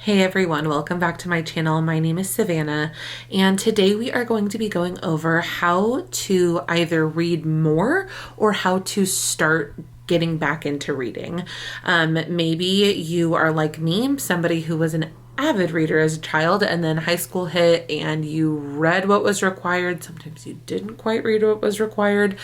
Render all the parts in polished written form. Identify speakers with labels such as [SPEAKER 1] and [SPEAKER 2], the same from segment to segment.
[SPEAKER 1] Hey everyone, welcome back to my channel. My name is Savannah, and today we are going to be going over how to either read more or how to start getting back into reading. Maybe you are like me, somebody who was an avid reader as a child, and then high school hit and you read what was required. Sometimes you didn't quite read what was required,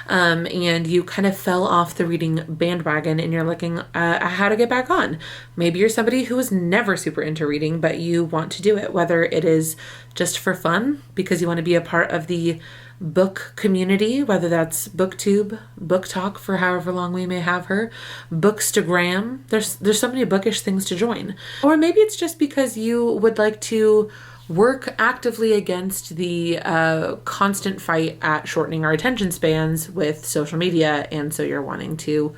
[SPEAKER 1] and you kind of fell off the reading bandwagon and you're looking at how to get back on. Maybe you're somebody who was never super into reading, but you want to do it, whether it is just for fun because you want to be a part of the book community, whether that's booktube, book talk for however long we may have her, bookstagram. There's so many bookish things to join. Or maybe it's just because you would like to work actively against the constant fight at shortening our attention spans with social media, and so you're wanting to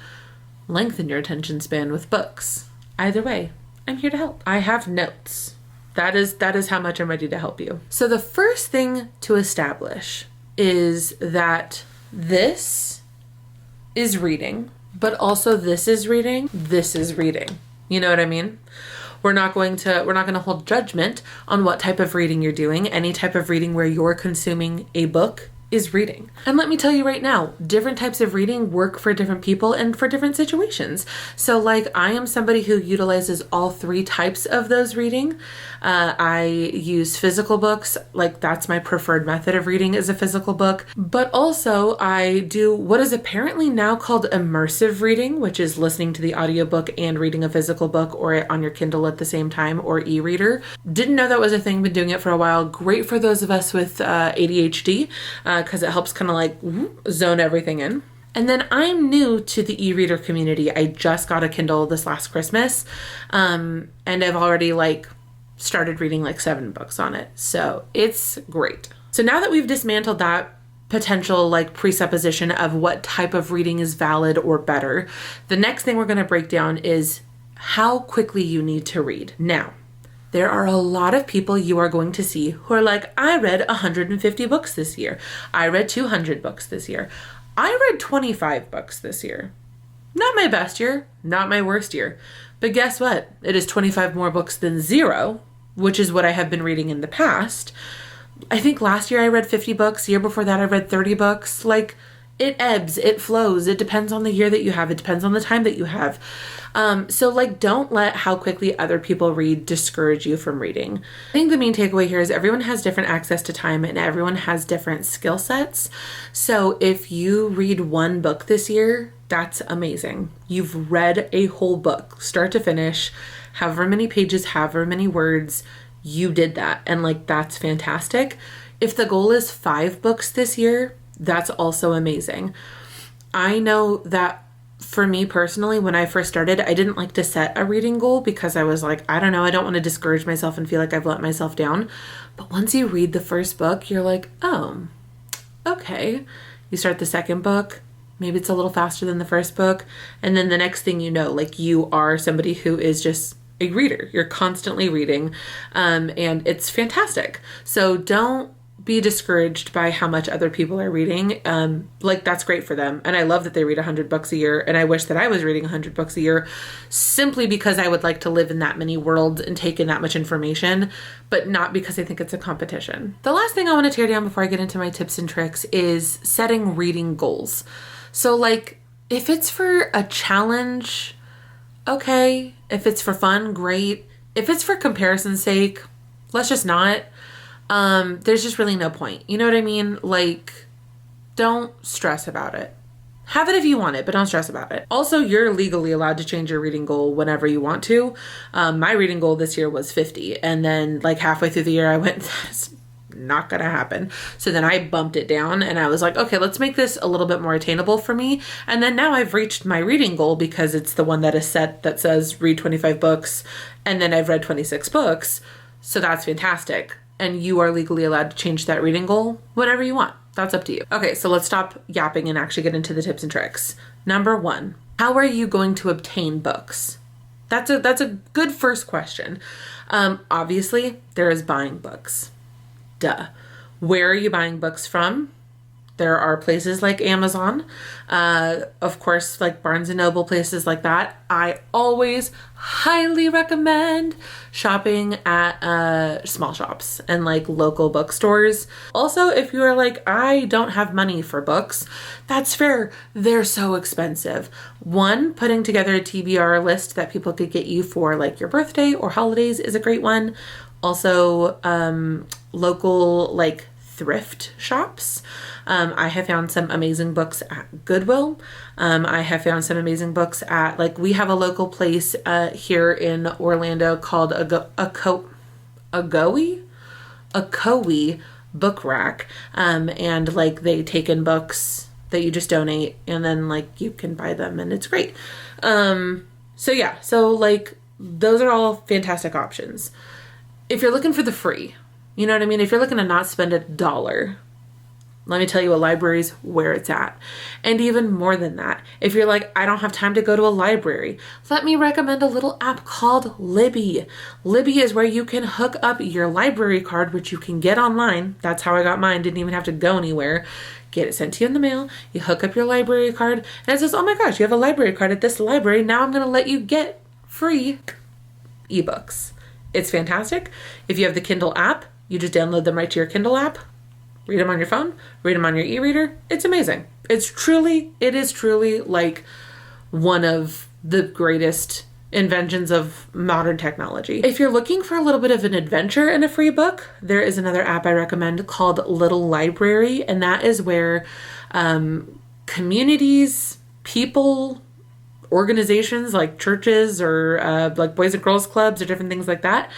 [SPEAKER 1] lengthen your attention span with books. Either way, I'm here to help. I have notes. That is how much I'm ready to help you. So the first thing to establish is that this is reading, but also this is reading, this is reading. You know what I mean? We're not going to hold judgment on what type of reading you're doing. Any type of reading where you're consuming a book is reading. And let me tell you right now, different types of reading work for different people and for different situations. So like I am somebody who utilizes all three types of those reading. I use physical books, like that's my preferred method of reading is a physical book. But also I do what is apparently now called immersive reading, which is listening to the audiobook and reading a physical book or on your Kindle at the same time or e-reader. Didn't know that was a thing, been doing it for a while. Great for those of us with ADHD. Because it helps kind of like zone everything in. And then I'm new to the e-reader community. I just got a Kindle this last Christmas, and I've already started reading 7 books on it. So it's great. So now that we've dismantled that potential presupposition of what type of reading is valid or better, the next thing we're going to break down is how quickly you need to read. Now, there are a lot of people you are going to see who are like, I read 150 books this year. I read 200 books this year. I read 25 books this year. Not my best year, not my worst year. But guess what? It is 25 more books than 0, which is what I have been reading in the past. I think last year I read 50 books. The year before that I read 30 books. It ebbs, it flows. It depends on the year that you have. It depends on the time that you have. So don't let how quickly other people read discourage you from reading. I think the main takeaway here is everyone has different access to time and everyone has different skill sets. So if you read 1 book this year, that's amazing. You've read a whole book, start to finish, however many pages, however many words, you did that. And that's fantastic. If the goal is 5 books this year, that's also amazing. I know that for me personally, when I first started, I didn't like to set a reading goal because I was like, I don't know, I don't want to discourage myself and feel like I've let myself down. But once you read the first book, you're like, oh, okay. You start the second book, maybe it's a little faster than the first book. And then the next thing you know, you are somebody who is just a reader. You're constantly reading, and it's fantastic. So don't be discouraged by how much other people are reading. That's great for them. And I love that they read 100 books a year. And I wish that I was reading 100 books a year simply because I would like to live in that many worlds and take in that much information, but not because I think it's a competition. The last thing I want to tear down before I get into my tips and tricks is setting reading goals. So if it's for a challenge, okay. If it's for fun, great. If it's for comparison's sake, let's just not. There's just really no point. You know what I mean? Don't stress about it. Have it if you want it, but don't stress about it. Also, you're legally allowed to change your reading goal whenever you want to. My reading goal this year was 50. And then halfway through the year, I went, that's not going to happen. So then I bumped it down and I was like, okay, let's make this a little bit more attainable for me. And then now I've reached my reading goal because it's the one that is set that says read 25 books. And then I've read 26 books. So that's fantastic. And you are legally allowed to change that reading goal whenever you want. That's up to you. Okay, so let's stop yapping and actually get into the tips and tricks. Number 1, how are you going to obtain books? That's a good first question. Obviously, there is buying books. Duh. Where are you buying books from? There are places like Amazon, of course, like Barnes and Noble, places like that. I always highly recommend shopping at small shops and like local bookstores. Also, if you are like, I don't have money for books, that's fair. They're so expensive. One, putting together a TBR list that people could get you for like your birthday or holidays is a great one. Also, local like thrift shops. I have found some amazing books at Goodwill. I have found some amazing books at, like, we have a local place here in Orlando called Akoe Book Rack. And like they take in books that you just donate and then like you can buy them and it's great. So yeah, so like those are all fantastic options. If you're looking for the free, you know what I mean? If you're looking to not spend $1, let me tell you, a library's where it's at. And even more than that, if you're like, I don't have time to go to a library, let me recommend a little app called Libby. Libby is where you can hook up your library card, which you can get online. That's how I got mine. Didn't even have to go anywhere. Get it sent to you in the mail. You hook up your library card and it says, oh my gosh, you have a library card at this library. Now I'm going to let you get free ebooks. It's fantastic. If you have the Kindle app, you just download them right to your Kindle app, read them on your phone, read them on your e-reader. It's amazing. It is truly like one of the greatest inventions of modern technology. If you're looking for a little bit of an adventure in a free book, there is another app I recommend called Little Library. And that is where communities, people, organizations like churches or like Boys and Girls Clubs or different things like that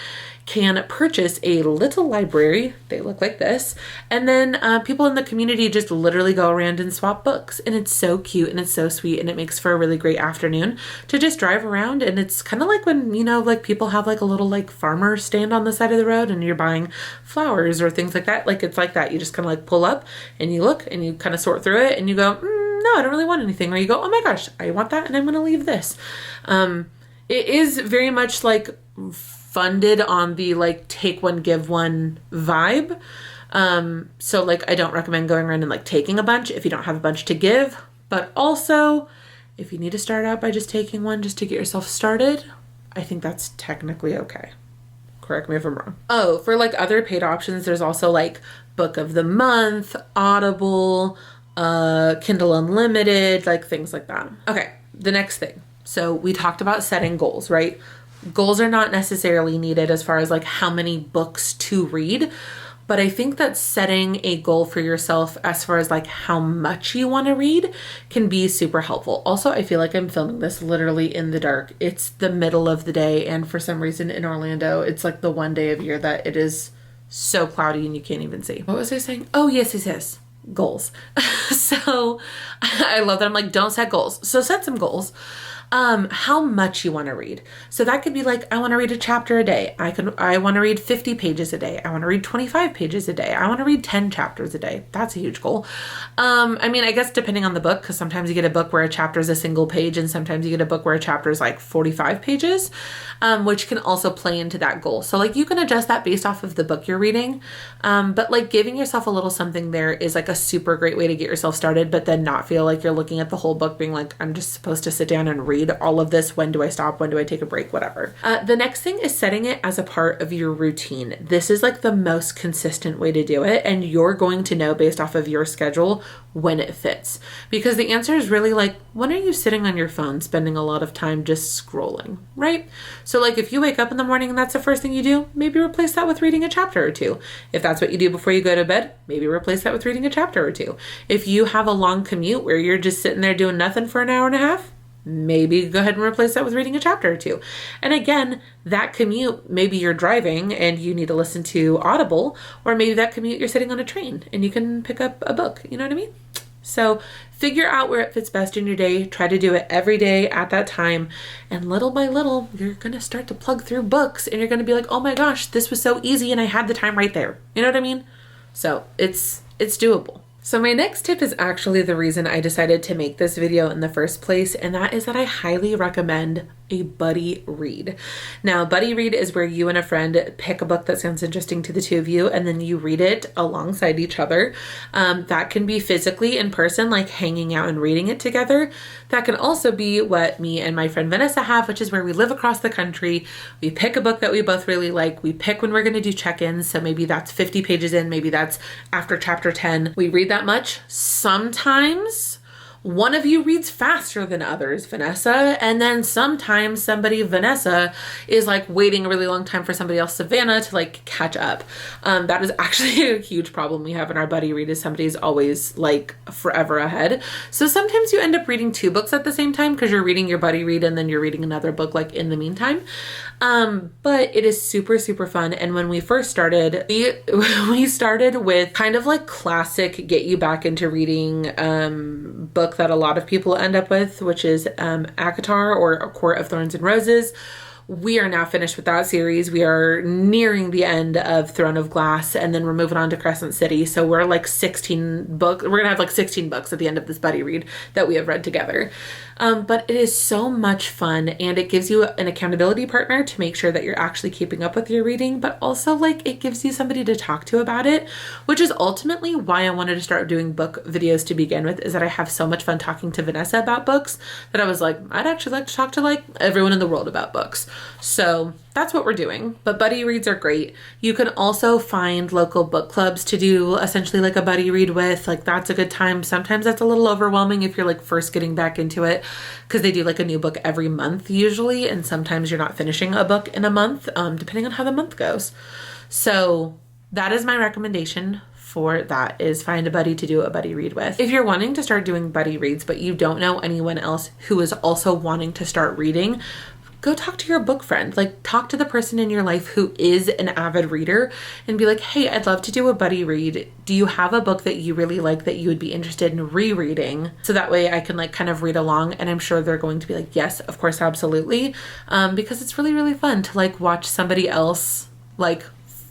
[SPEAKER 1] can purchase a little library. They look like this. And then people in the community just literally go around and swap books. And it's so cute and it's so sweet. And it makes for a really great afternoon to just drive around. And it's kind of like when, you know, like people have like a little like farmer stand on the side of the road and you're buying flowers or things like that. Like it's like that. You just kind of like pull up and you look and you kind of sort through it and you go, no, I don't really want anything. Or you go, oh my gosh, I want that and I'm going to leave this. It is very much like funded on the like take one, give one vibe. So like I don't recommend going around and like taking a bunch if you don't have a bunch to give. But also if you need to start out by just taking one just to get yourself started, I think that's technically okay. Correct me if I'm wrong. Oh, for like other paid options, there's also like Book of the Month, Audible, Kindle Unlimited, like things like that. Okay, the next thing. So we talked about setting goals, right? Goals are not necessarily needed as far as like how many books to read, but I think that setting a goal for yourself as far as like how much you want to read can be super helpful. Also, I feel like I'm filming this literally in the dark. It's the middle of the day, and for some reason in Orlando, it's like the one day of year that it is so cloudy and you can't even see. What was I saying? Oh, yes. Goals. So I love that. I'm like, don't set goals. So set some goals. How much you want to read. So that could be like, I want to read a chapter a day. I want to read 50 pages a day. I want to read 25 pages a day. I want to read 10 chapters a day. That's a huge goal. I mean, I guess depending on the book, because sometimes you get a book where a chapter is a single page and sometimes you get a book where a chapter is like 45 pages, which can also play into that goal. So like you can adjust that based off of the book you're reading. But like giving yourself a little something there is like a super great way to get yourself started, but then not feel like you're looking at the whole book being like, I'm just supposed to sit down and read all of this. When do I stop? When do I take a break? Whatever. The next thing is setting it as a part of your routine. This is like the most consistent way to do it. And you're going to know based off of your schedule when it fits. Because the answer is really like, when are you sitting on your phone spending a lot of time just scrolling, right? So like if you wake up in the morning and that's the first thing you do, maybe replace that with reading a chapter or two. If that's what you do before you go to bed, maybe replace that with reading a chapter or two. If you have a long commute where you're just sitting there doing nothing for an hour and a half, maybe go ahead and replace that with reading a chapter or two. And again, that commute, maybe you're driving and you need to listen to Audible, or maybe that commute you're sitting on a train and you can pick up a book. You know what I mean? So figure out where it fits best in your day. Try to do it every day at that time. And little by little, you're going to start to plug through books and you're going to be like, oh my gosh, this was so easy and I had the time right there. You know what I mean? So it's doable. So my next tip is actually the reason I decided to make this video in the first place, and that is that I highly recommend a buddy read. Now, buddy read is where you and a friend pick a book that sounds interesting to the two of you, and then you read it alongside each other. That can be physically in person, like hanging out and reading it together. That can also be what me and my friend Vanessa have, which is where we live across the country. We pick a book that we both really like. We pick when we're going to do check-ins. So maybe that's 50 pages in, maybe that's after chapter 10. We read that much. Sometimes one of you reads faster than others, Vanessa, and then sometimes somebody, Vanessa, is like waiting a really long time for somebody else, Savannah, to like catch up. That is actually a huge problem we have in our buddy read, is somebody's always like forever ahead. So sometimes you end up reading two books at the same time because you're reading your buddy read and then you're reading another book like in the meantime. But it is super, super fun. And when we first started, we started with kind of like classic get you back into reading book that a lot of people end up with, which is ACOTAR, or A Court of Thorns and Roses. We are now finished with that series. We are nearing the end of Throne of Glass, and then we're moving on to Crescent City. So we're like 16 books. We're going to have like 16 books at the end of this buddy read that we have read together. But it is so much fun, and it gives you an accountability partner to make sure that you're actually keeping up with your reading, but also like it gives you somebody to talk to about it, which is ultimately why I wanted to start doing book videos to begin with, is that I have so much fun talking to Vanessa about books that I was like, I'd actually like to talk to like everyone in the world about books. So that's what we're doing. But buddy reads are great. You can also find local book clubs to do essentially like a buddy read with. Like that's a good time. Sometimes that's a little overwhelming if you're like first getting back into it, because they do like a new book every month usually. And sometimes you're not finishing a book in a month, depending on how the month goes. So that is my recommendation for that, is find a buddy to do a buddy read with. If you're wanting to start doing buddy reads, but you don't know anyone else who is also wanting to start reading, go talk to your book friend. Like talk to the person in your life who is an avid reader and be like, hey, I'd love to do a buddy read. Do you have a book that you really like that you would be interested in rereading? So that way I can like kind of read along, and I'm sure they're going to be like, yes, of course, absolutely. Because it's really, really fun to like watch somebody else like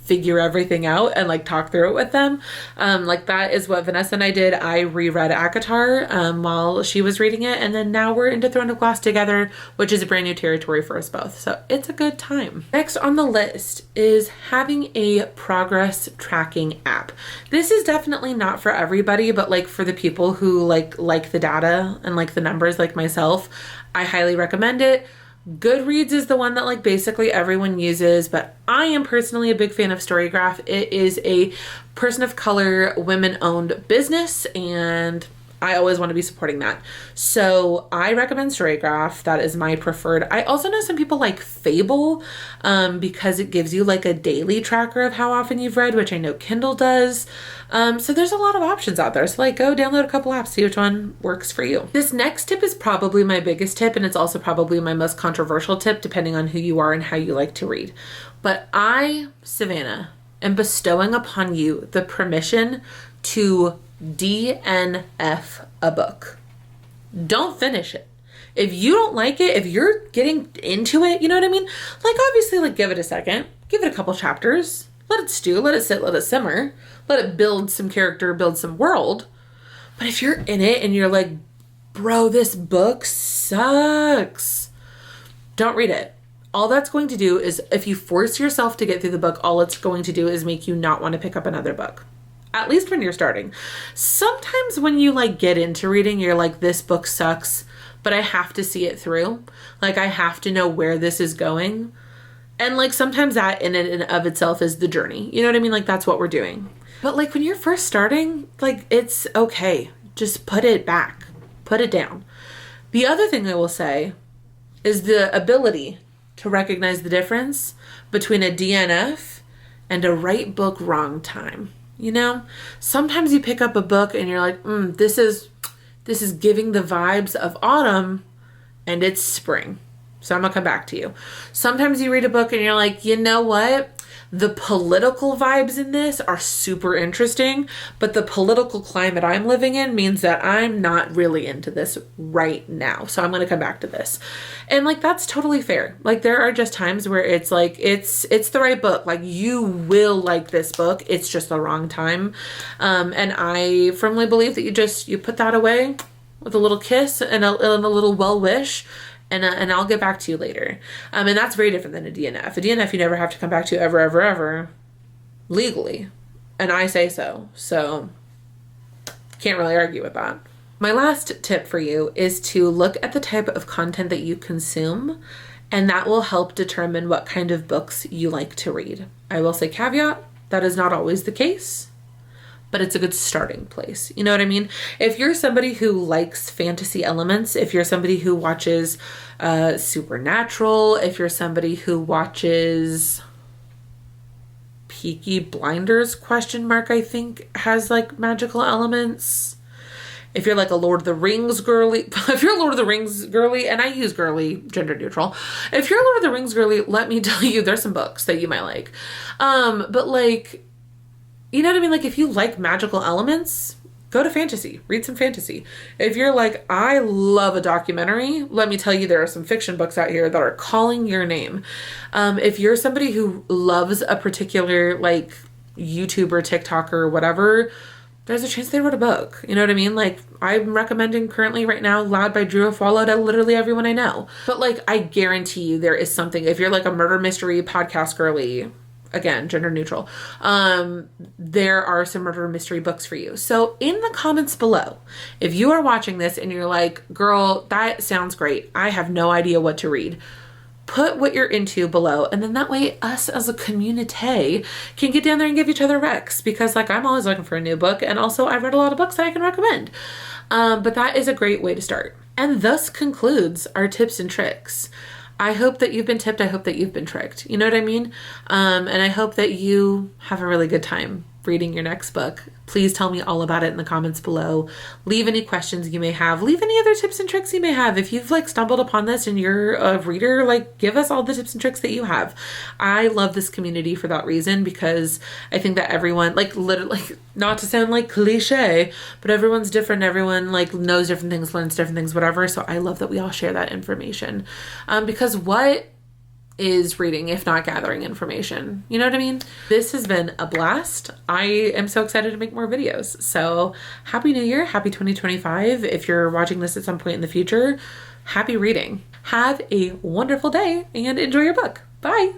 [SPEAKER 1] figure everything out and like talk through it with them. Like that is what Vanessa and I did. I reread ACOTAR while she was reading it, and then now we're into Throne of Glass together, which is a brand new territory for us both. So it's a good time. Next on the list is having a progress tracking app. This is definitely not for everybody, but like for the people who like the data and like the numbers like myself, I highly recommend it. Goodreads is the one that like basically everyone uses, but I am personally a big fan of Storygraph. It is a person of color, women-owned business, and I always want to be supporting that. So I recommend Storygraph. That is my preferred. I also know some people like Fable because it gives you like a daily tracker of how often you've read, which I know Kindle does. So there's a lot of options out there. So like go download a couple apps, see which one works for you. This next tip is probably my biggest tip, and it's also probably my most controversial tip depending on who you are and how you like to read. But I, Savannah, am bestowing upon you the permission to DNF a book. Don't finish it. If you don't like it, if you're getting into it, you know what I mean? Like obviously like give it a second, give it a couple chapters, let it stew, let it sit, let it simmer, let it build some character, build some world. But if you're in it and you're like, bro, this book sucks, don't read it. All that's going to do is, if you force yourself to get through the book, all it's going to do is make you not want to pick up another book. At least when you're starting. Sometimes when you like get into reading, you're like, this book sucks, but I have to see it through. Like I have to know where this is going. And like sometimes that in and of itself is the journey. You know what I mean? Like that's what we're doing. But like when you're first starting, like it's okay. Just put it back, put it down. The other thing I will say is the ability to recognize the difference between a DNF and a right book, wrong time. You know, sometimes you pick up a book and you're like, this is giving the vibes of autumn and it's spring. So I'm gonna come back to you. Sometimes you read a book and you're like, you know what? The political vibes in this are super interesting, but the political climate I'm living in means that I'm not really into this right now. So I'm going to come back to this. And like, that's totally fair. Like there are just times where it's like, it's the right book. Like you will like this book. It's just the wrong time. And I firmly believe that you put that away with a little kiss and a little well wish, And I'll get back to you later. And that's very different than a DNF. A DNF you never have to come back to ever, ever, ever, legally. And I say so. So can't really argue with that. My last tip for you is to look at the type of content that you consume, and that will help determine what kind of books you like to read. I will say caveat, that is not always the case, but it's a good starting place. You know what I mean? If you're somebody who likes fantasy elements, if you're somebody who watches Supernatural, if you're somebody who watches Peaky Blinders, I think has like magical elements. If you're like a Lord of the Rings girly, if you're a Lord of the Rings girly, and I use girly, gender neutral. If you're a Lord of the Rings girly, let me tell you, there's some books that you might like. But like, you know what I mean? Like if you like magical elements, go to fantasy, read some fantasy. If you're like, I love a documentary, let me tell you, there are some fiction books out here that are calling your name. If you're somebody who loves a particular like YouTuber, TikToker, whatever, there's a chance they wrote a book. You know what I mean? Like I'm recommending currently right now Loud by Drew of Follow to literally everyone I know. But like I guarantee you there is something, if you're like a murder mystery podcast girly, again, gender neutral, there are some murder mystery books for you. So in the comments below, if you are watching this and you're like, girl, that sounds great, I have no idea what to read, put what you're into below, and then that way us as a community can get down there and give each other recs, because like I'm always looking for a new book, and also I've read a lot of books that I can recommend. But that is a great way to start. And thus concludes our tips and tricks. I hope that you've been tipped. I hope that you've been tricked. You know what I mean? And I hope that you have a really good time reading your next book. Please tell me all about it in the comments below. Leave any questions you may have. Leave any other tips and tricks you may have. If you've like stumbled upon this and you're a reader, like give us all the tips and tricks that you have. I love this community for that reason, because I think that everyone, like literally, like, not to sound like cliche, but everyone's different. Everyone like knows different things, learns different things, whatever. So I love that we all share that information. Because what is reading if not gathering information? You know what I mean? This has been a blast. I am so excited to make more videos. So happy New Year, happy 2025. If you're watching this at some point in the future, happy reading. Have a wonderful day and enjoy your book. Bye.